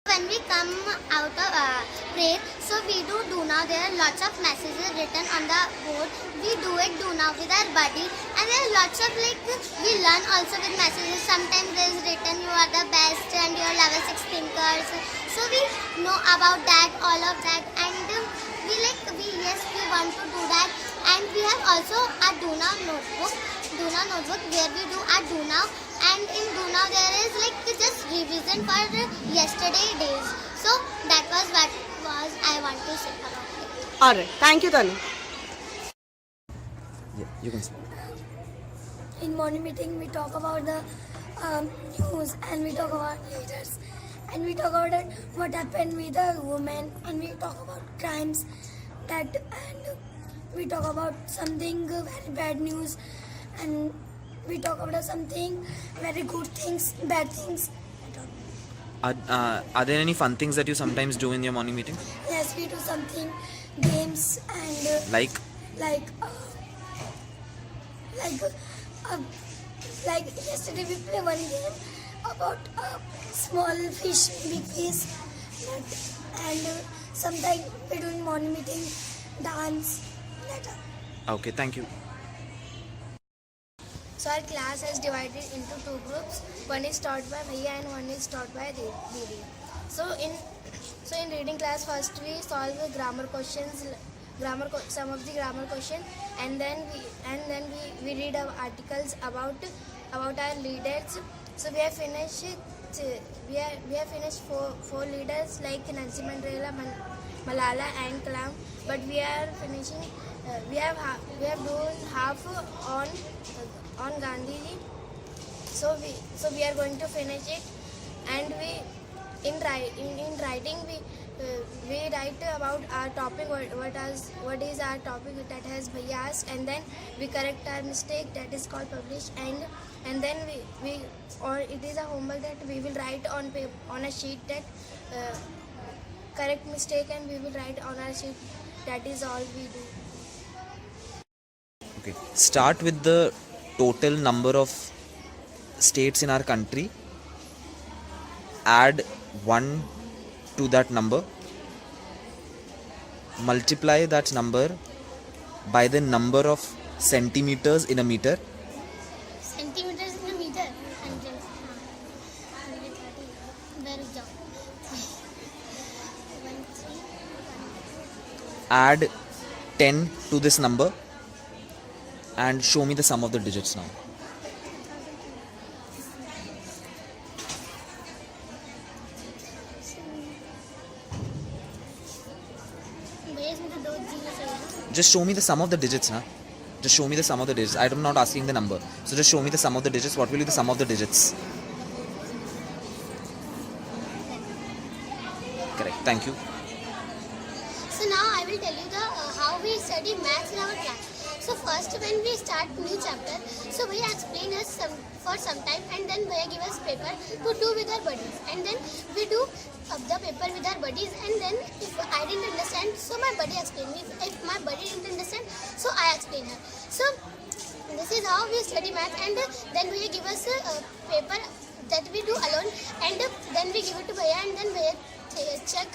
When we come out of prayer, so we do Duna. There are lots of messages written on the board. We do it Duna with our body, and there are lots of we learn also with messages. Sometimes there is written you are the best and you are level 6 thinkers. So we know about that, all of that, and we want to do that. And we have also a Duna notebook where we do a Duna. And in Duna there is just revision for yesterday days. So that was what I want to say about it. Alright, thank you Tanu. Yeah, you can speak. In morning meeting, we talk about the news, and we talk about leaders, and we talk about what happened with the women, and we talk about crimes, and we talk about something very bad news, and we talk about something very good things, bad things. Are there any fun things that you sometimes do in your morning meeting? Yes, we do something, games, and Like? Like yesterday we play one game about small fish, big fish, and sometimes we do in morning meeting dance. Okay, thank you. So our class is divided into two groups. One is taught by Bhaiya and one is taught by Didi. So in reading class, first we solve grammar questions, some of the grammar question, and then we read our articles about our leaders. So we have finished four leaders like Nelson Mandela, Malala and Kalam, but we are finishing. We have done half on Gandhiji. So we are going to finish it, and in writing we write about our topic, what is our topic that has Bhaiya asked, and then we correct our mistake, that is called publish, and then or it is a homework that we will write on a sheet that correct mistake, and we will write on our sheet. That is all we do. Okay. Start with the total number of states in our country. Add 1 to that number. Multiply that number by the number of centimeters in a meter. Centimeters in a meter. 100. 130. Very job. 1, 3. Add 10 to this number and show me the sum of the digits now. Just show me the sum of the digits, huh? Just show me the sum of the digits. I'm not asking the number. So just show me the sum of the digits. What will be the sum of the digits? Correct. Thank you. So now I will tell you how we study maths in our class. So first when we start new chapter, so we explain us for some time, and then we give us paper to do with our buddies, and then we do the paper with our buddies, and then if I didn't understand, so my buddy explain me. If my buddy didn't understand, so I explain her. So this is how we study math, and then we give us a paper that we do alone, and then we give it to Bhaiya, and then Bhaiya check,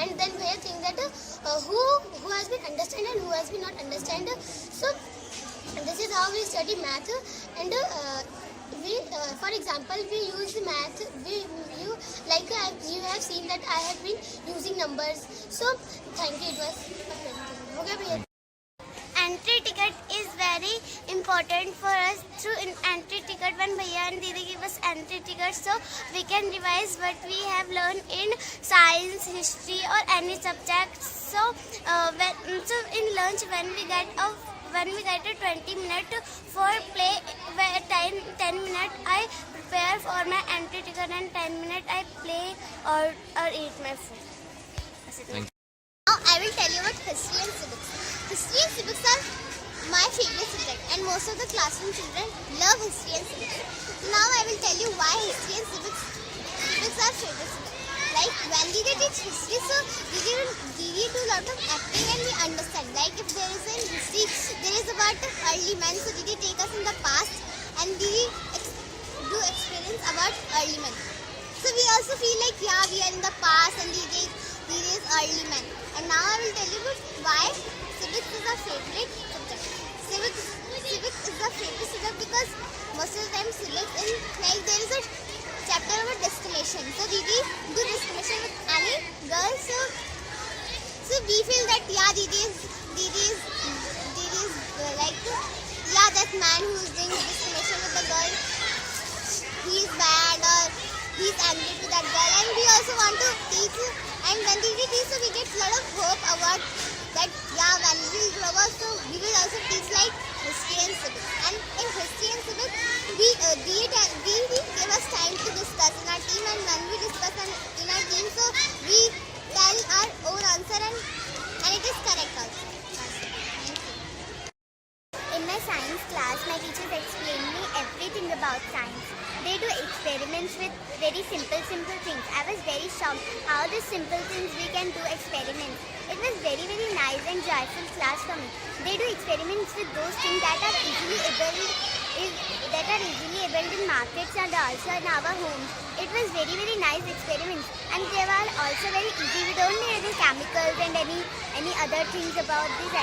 and then we think that who has been understand and who has been not understand. So this is how we study math, and we for example we use math, you have seen that I have been using numbers. So thank you, it was okay Bhaiya. Entry ticket is very important for us. Through entry ticket, when Bhaiya and Didi give us entry ticket, so we can revise what we have learned in science, history or any subject. So in lunch, when we get a 20 minutes for play, 10 minutes I prepare for my entry ticket, and 10 minutes I play or eat my food. Thank you. Now I will tell you about history and civics. History and civics are my favorite subject, and most of the classroom children love history and civics. Now I will tell you why history and civics are favorite subject. Like when we teach history, so we do a lot of acting and we understand. Like if there is in history, there is about early men, so Didi take us in the past, and Didi do experience about early men. So we also feel like we are in the past. early man. And now I will tell you why civics is our favorite subject. Civics is our favorite subject because most of the time civics in like there is a chapter about discrimination. So Didi do discrimination with any girl. So we feel that yeah, Didi is like yeah, that man who is doing discrimination with the girl, he is bad or he is angry to that girl, and we also want to teach. And when Didi teach, so we get a lot of hope about that. Yeah, when we will grow up, so we will also teach like history and civics. And in history and civics, Didi give us time to discuss in our team, and when we discuss in our team, so we tell our own answer and it is correct also. In my science class, my teachers explained me everything about science. They do experiments with very simple things. I was very shocked how these simple things we can do experiments. It was very nice and joyful class for me. They do experiments with those things that are easily able in markets and also in our homes. It was very nice experiments, and they were also very easy. We don't need any chemicals and any other things about these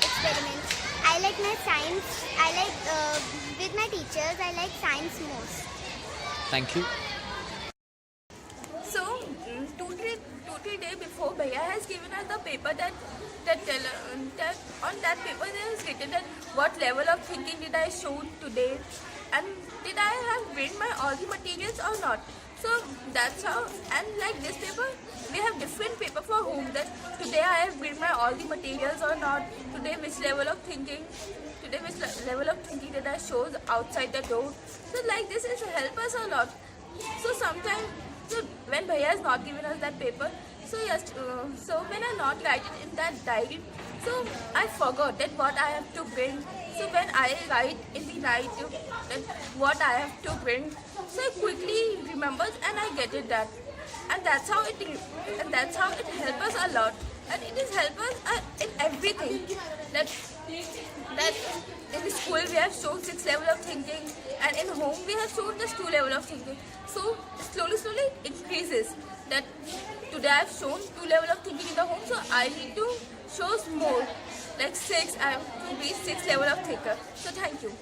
experiments. I like my science. With my teachers, I like science most. Thank you. So, two day before, Bhaiya has given us the paper that on that paper there is written that what level of thinking did I show today, and did I have bring my all the materials or not. So that's how, and like this paper, we have different paper for home, that today I have bring my all the materials or not, today which level of thinking that I shows outside the door. So like this is help us a lot. So sometimes, so when Bhaiya has not given us that paper, so yes, so when I not write it in that diary, so I forgot that what I have to bring. So when I write in the night that what I have to bring, so I quickly remembers and I get it that, and that's how it helps us a lot, and it is help us in everything. That in the school we have shown 6 level of thinking, and in home we have shown just 2 level of thinking. So slowly increases. That today I have shown 2 level of thinking in the home, so I need to show more, like 6. I have to be 6 level of thinker. So thank you.